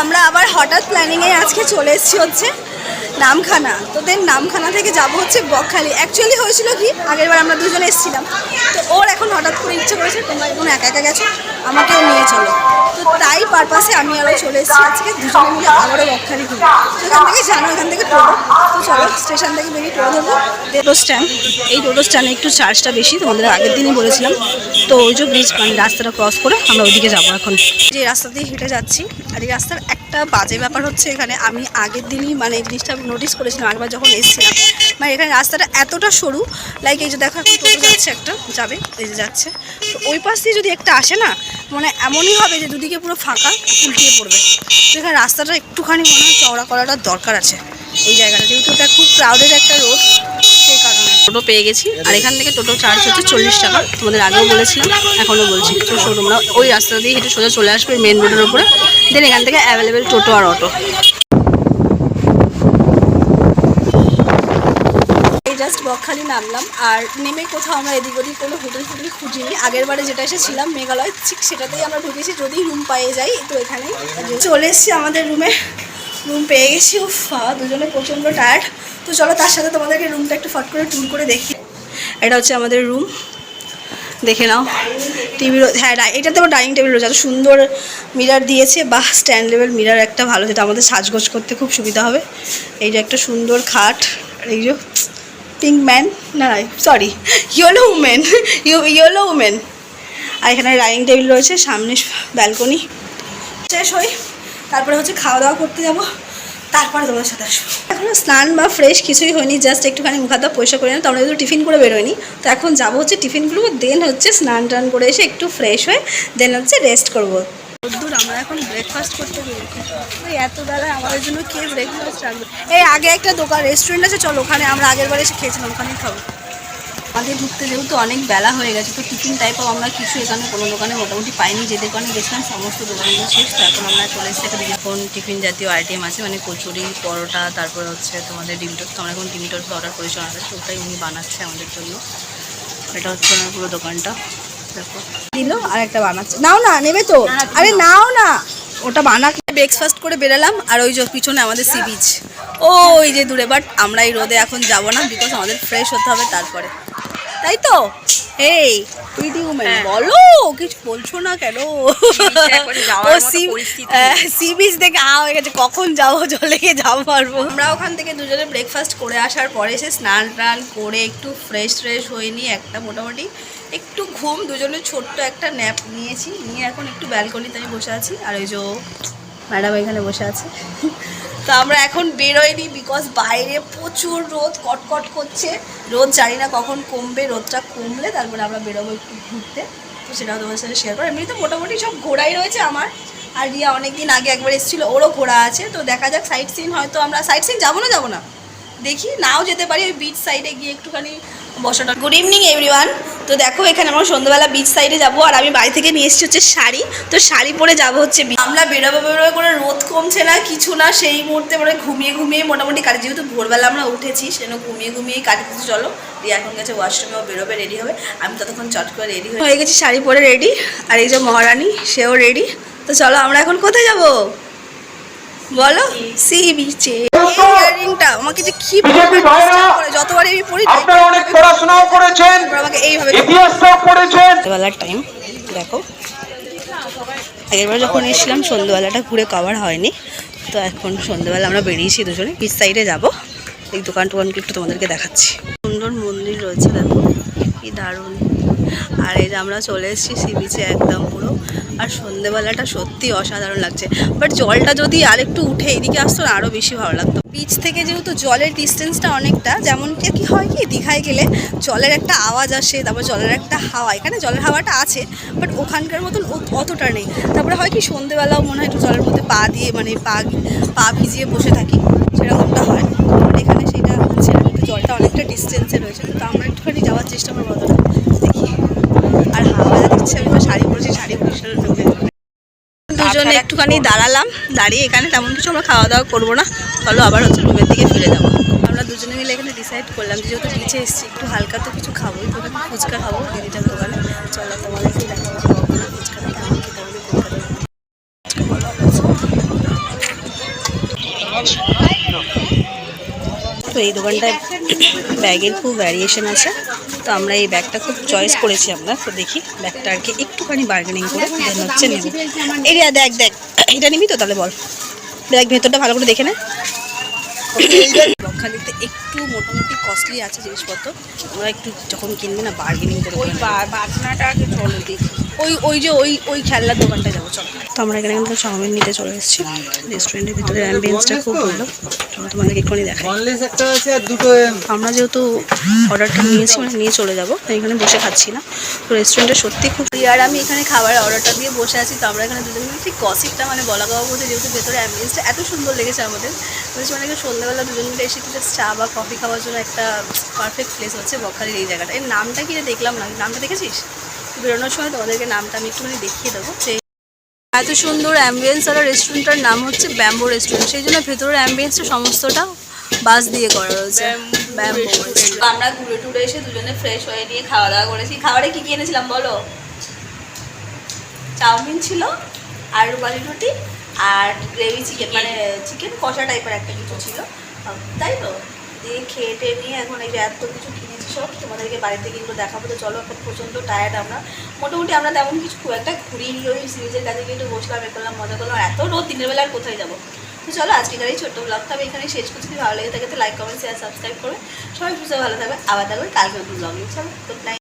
আমরা আবার হঠাৎ প্ল্যানিংয়ে আজকে চলে এসেছি হচ্ছে নামখানা। তো দেন নামখানা থেকে যাব হচ্ছে বকখালি। অ্যাকচুয়ালি হয়েছিল কি, আগেরবার আমরা দুজনে এসেছিলাম, তো ওর এখন হঠাৎ করে ইচ্ছে করেছে তোমরা এখন একা একা গেছো, আমাকেও নিয়ে চলো। তো তাই পারপাসে আমি আরও চলে এসেছি আজকে দুজনে মিলে আবারও বকখালি ঘুরি। তো এখান থেকে জানো, এখান থেকে টোটো, তো চলো স্টেশন থেকে বেরিয়ে টোটো ধরবো। টোটো স্ট্যান্ড, এই টোটো স্ট্যান্ডে একটু চার্জটা বেশি, তোমাদের আগের দিনই বলেছিলাম। তো ওই যে ব্রিজ মানে রাস্তাটা ক্রস করে আমরা ওইদিকে যাবো। এখন যে রাস্তা দিয়ে হেঁটে যাচ্ছি, আর এই রাস্তার একটা বাজে ব্যাপার হচ্ছে এখানে, আমি আগের দিনই মানে এই জিনিসটা নোটিস করেছিলাম আগেবার যখন এসেছিলাম, মানে এখানে রাস্তাটা এতটা সরু, লাইক এই যে দেখো এখন টোটো যাচ্ছে, একটা যাবে, এই যে যাচ্ছে, তো ওই পাশ দিয়ে যদি একটা আসে না, মানে এমনই হবে যে দুদিকে পুরো ফাঁকা, উল্টিয়ে পড়বে। তো এখানে রাস্তাটা একটুখানি মনে হয় চওড়া করাটার দরকার আছে এই জায়গাটা, যেহেতু এটা খুব ক্রাউডেড একটা রোড, সেই কারণে। টোটো পেয়ে গেছি, আর এখান থেকে টোটো চার্জ হচ্ছে 40 টাকা, তোমাদের আগেও বলেছিলাম এখনও বলছি। তো তোমরা ওই রাস্তা দিয়ে হেঁটে সোজা চলে আসবে মেন রোডের উপরে, দেন এখান থেকে অ্যাভেলেবেল টোটো আর অটো। জাস্ট বকখালি নামলাম, আর নেমে কোথাও আমরা এদিক ওদিক কোনো হোটেল ফোটেল খুঁজিনি। আগের বারে যেটা এসেছিলাম মেঘালয়, ঠিক সেটাতেই আমরা ঢুকেছি, যদি রুম পেয়ে যাই। তো এখানেই চলে এসেছি আমাদের রুমে, রুম পেয়ে গেছি। উফ বাবা, দুজনে প্রচণ্ড টায়ার্ড। তো চলো তার সাথে তোমাদেরকে রুমটা একটু ফট করে ট্যুর করে দেখি। এটা হচ্ছে আমাদের রুম, দেখে নাও। টিভি, হ্যাঁ এটাতে আবার ডাইনিং টেবিল রয়েছে, এত সুন্দর মিরার দিয়েছে, বা স্ট্যান্ড লেভেল মিরার একটা ভালো, যেটা আমাদের সাজগোজ করতে খুব সুবিধা হবে। এই যে একটা সুন্দর খাট, এই যে পিঙ্ক ম্যান, না sorry yellow women, yellow women. আর এখানে ডাইনিং টেবিল রয়েছে, সামনে ব্যালকনি। শেষ হই, তারপরে হচ্ছে খাওয়া দাওয়া করতে যাব, তারপরে তোমাদের সাথে আসবো। এখনও স্নান বা ফ্রেশ কিছুই হয়নি, জাস্ট একটুখানি মুখ হাত পরিষ্কার করে নিই। তো আমরা যেহেতু টিফিন করে বেরোয়নি, তো এখন যাবো হচ্ছে টিফিনগুলো, দেন হচ্ছে স্নান টান করে এসে একটু ফ্রেশ হয়ে দেন হচ্ছে রেস্ট করবো। দূর আমরা এখন ব্রেকফাস্ট করতে বেরোচ্ছি। ওই এত বেলায় আমাদের জন্য কে ব্রেকফাস্ট রাখবে? এই আগে একটা দোকান রেস্টুরেন্ট আছে, চলো ওখানে, আমরা আগের বারে এসে খেয়েছিলাম, ওখানেই খাবো। আমাদের ঢুকতে যেহেতু অনেক বেলা হয়ে গেছে, তো টিফিন টাইপও আমরা কিছু এখানে কোনো দোকানে মোটামুটি পাইনি। যে দোকানে গেছিলাম সমস্ত দোকানগুলো শেষ। তো এখন আমরা চলে এসেছি এখানে, এখন টিফিন জাতীয় আইটেম আছে, মানে কচুরি, পরোটা, তারপরে হচ্ছে তোমাদের ডিম টোস্ট। তো আমরা এখন ডিম টোস্ট অর্ডার করেছি আমাদের, তো ওটাই উনি বানাচ্ছে আমাদের জন্য। এটা হচ্ছে আমার পুরো দোকানটা, দেখো দিল আর একটা বানাচ্ছে। নাও না, নেবে তো? আরে নাও না, ওটা বানা। ব্রেকফাস্ট করে বেরালাম, আর ওই যে পিছনে আমাদের সি বিচ, ওই যে দূরে। বাট আমরা এই রোদে এখন যাব না, বিকজ আমাদের ফ্রেশ হতে হবে তারপরে, তাই তো? এই প্রিটি উমেন, বলো কিছু বলছো না কেন? ও সি বিচ দেখে হয়ে গেছে, কখন যাবো, জলে যাবো পারবো। আমরা ওখান থেকে দুজনে ব্রেকফাস্ট করে আসার পরে এসে স্নান টান করে একটু ফ্রেশ হয়ে নিয়ে একটা মোটামুটি একটু ঘুম, দুজনে ছোট্ট একটা ন্যাপ নিয়েছি, নিয়ে এখন একটু ব্যালকনিতে আমি বসে আছি, আর ওই যে ম্যাডাম এখানে বসে আছে। তো আমরা এখন বেরোয়নি, বিকজ বাইরে প্রচুর রোদ কটকট করছে। রোদ জানি না কখন কমবে, রোদটা কমলে তারপরে আমরা বেরোবো একটু ঘুরতে। তো সেটাও তোমাদের সাথে শেয়ার করো। এমনি তো মোটামুটি সব ঘোরাই রয়েছে আমার, আর রিয়া অনেকদিন আগে একবার এসেছিলো, ওরও ঘোরা আছে। তো দেখা যাক, সাইট সিন হয়তো আমরা সাইট সিন যাবো না দেখি, নাও যেতে পারি, ওই বিচ সাইডে গিয়ে একটুখানি বসাটা। Good evening everyone. তো দেখো এখানে আমরা সন্ধ্যাবেলা বিচ সাইডে যাবো, আর আমি বাড়ি থেকে নিয়ে এসেছি হচ্ছে শাড়ি। তো শাড়ি পরে যাবো হচ্ছে, আমরা বেরোবো করে রোদ কমছে না কিছু না, সেই মুহূর্তে মানে ঘুমিয়ে মোটামুটি কাটি, যেহেতু ভোরবেলা আমরা উঠেছি সেজন্য ঘুমিয়ে কাটিতেছি। চলো দিয়ে এখন গেছে ওয়াশরুমেও বেরোবে, রেডি হবে। আমি ততক্ষণ চট করে রেডি হয়ে গেছি, শাড়ি পরে রেডি। আর এই যে মহারানী, সেও রেডি। তো চলো আমরা এখন কোথায় যাবো বলো? সি বিচে। ইয়ারিংটা আমাকে যে কি করে, যতবারই আমি পড়ি, আপনারা অনেক পড়াশোনাও করেছেন, আমাকে এইভাবে ইতিহাসও পড়েছেন। সন্ধ্যাবেলার টাইম দেখো, আগেরবার যখন এসেছিলাম সন্ধ্যাবেলাটা ঘুরে কভার হয়নি। তো এখন সন্ধ্যাবেলা আমরা বেরিয়েছি দুজনে, বিচ সাইডে যাবো। এই দোকান টোকানগুলো একটু তোমাদেরকে দেখাচ্ছি। সুন্দর মন্দির রয়েছে, দেখো কি দারুণ। আর এই যে আমরা চলে এসেছি সি বিচে একদম পুরো, আর সন্ধ্যেবেলাটা সত্যি অসাধারণ লাগছে। বাট জলটা যদি আরেকটু উঠে এইদিকে আসতো না, আরও বেশি ভালো লাগতো। বিচ থেকে যেহেতু জলের ডিস্টেন্সটা অনেকটা, যেমন কি হয় কি দীঘায় গেলে জলের একটা আওয়াজ আসে, তারপর জলের একটা হাওয়া, এখানে জলের হাওয়াটা আছে বাট ওখানকার মতন অতটা নেই। তারপরে হয় কি সন্ধ্যেবেলাও মনে হয় একটু জলের মধ্যে পা দিয়ে, মানে পা ভিজিয়ে বসে থাকি, সেরকমটা হয়। এখানে সেটা হচ্ছে না, কিন্তু জলটা অনেকটা ডিস্টেন্সে রয়েছে। তো আমরা একটুখানি যাওয়ার চেষ্টা করবো, অতটা দেখি। আর হাওয়া দিচ্ছে, আমি তো শাড়ি পরেছি, শাড়ি পরিষ্কার দুজনে একটুখানি দাঁড়ালাম, দাঁড়িয়ে এখানে তেমন কিছু আমরা খাওয়া দাওয়া করবো না, চলো আবার হচ্ছে রুমের দিকে ফিরে যাবো। আমরা দুজনে মিলে এখানে ডিসাইড করলাম যে যেহেতু বিচে এসেছি একটু হালকা তো কিছু খাবোই, তো এখানে ফুচকা খাবো দিদিটার দোকানে। চলো তোমাদেরকে দেখাবো ফুচকাটা কেমন খেতে হবে। তো এই দোকানটায় ব্যাগের খুব ভ্যারিয়েশন আছে, তো আমরা এই ব্যাগটা খুব চয়েস করেছি আমরা। তো দেখি ব্যাগটা আর কি একটুখানি বার্গেনিং করে দেন হচ্ছে নেব। এরিয়া দেখ দেখ, এটা নিবি তো? তাহলে বল, দেখ ভেতরটা ভালো করে দেখে নে। বকখালিতে একটু মোটামুটি কস্টলি আছে জিনিসপত্র, আমরা একটু যখন কিনবো না বার্গেনিং করে ওই বাজনাটা আগে চলো দেখি। ওই খেলনার দোকানটা যাবো চলো। তো আমরা এখানে কিন্তু চাউমিন নিতে চলে এসেছি। রেস্টুরেন্টের ভিতরে অ্যাম্বিয়েন্সটা খুব ভালো, তোমাদেরকে এক্ষুনি দেখাই। আমরা যেহেতু অর্ডারটা নিয়েছি, মানে নিয়ে চলে যাবো, এখানে বসে খাচ্ছি না। তো রেস্টুরেন্টটা সত্যি খুব, আর আমি এখানে খাবারের অর্ডারটা দিয়ে বসে আছি। তো আমরা এখানে দুজন মিলে ঠিক গসিপটা মানে বলা গাওয়া বলতে, যেহেতু ভেতরে অ্যাম্বিয়েন্সটা এত সুন্দর লেগেছে আমাদের, বলছি মানে সন্ধ্যাবেলা দুজন মিলে এসে কিন্তু চা বা কফি খাওয়ার জন্য একটা পারফেক্ট প্লেস হচ্ছে বকখালির এই জায়গাটা। এর নামটা কি দেখলাম না, নামটা দেখেছিস? বেরোনোর সময় তোমাদেরকে নামটা আমি একটুখানি দেখিয়ে দেবো। যে এত সুন্দর অ্যাম্বিয়েন্স আর রেস্টুরেন্টটার নাম হচ্ছে ব্যাম্বো রেস্টুরেন্ট, সেই জন্য ভেতরের অ্যাম্বিয়েন্সটা সমস্তটা বাস দিয়ে করা রয়েছে, ব্যাম্বো রেস্টুরেন্ট। আমরা ঘুরে টুরে এসে দুজনে ফ্রেশ হয়ে নিয়ে খাওয়া দাওয়া করেছি। খাবারে কি কি এনেছিলাম বলো? চাউমিন ছিল, আলু বালি রুটি আর গ্রেভি চিকেন, মানে চিকেন কষা টাইপের একটা কিছু ছিল, তাই তো। দিয়ে খেয়ে টেয়ে নিয়ে এখন এই যে এত কিছু কিনেছি সব তোমাদেরকে বাড়িতে কিন্তু দেখাবো। তো চলো, এখন প্রচণ্ড টায়ার্ড আমরা, মোটামুটি আমরা তেমন কিছু খুব একটা ঘুরিনি, ওই সিরিজের কাছে কিন্তু বসলাম, এ করলাম, মজা করলাম। এত রোদ, দিনের বেলা আর কোথায় যাবো। তো চলো আজকের এই ছোট্ট ব্লগটা আমি এখানে শেষ করছি। যদি ভালো লেগে থাকে তো লাইক কমেন্ট শেয়ার সাবস্ক্রাইব করবে। সবাই সুস্থ ভালো থাকবে, আবার থাকবে কালকে নতুন ব্লগে। চলো, গুড নাইট।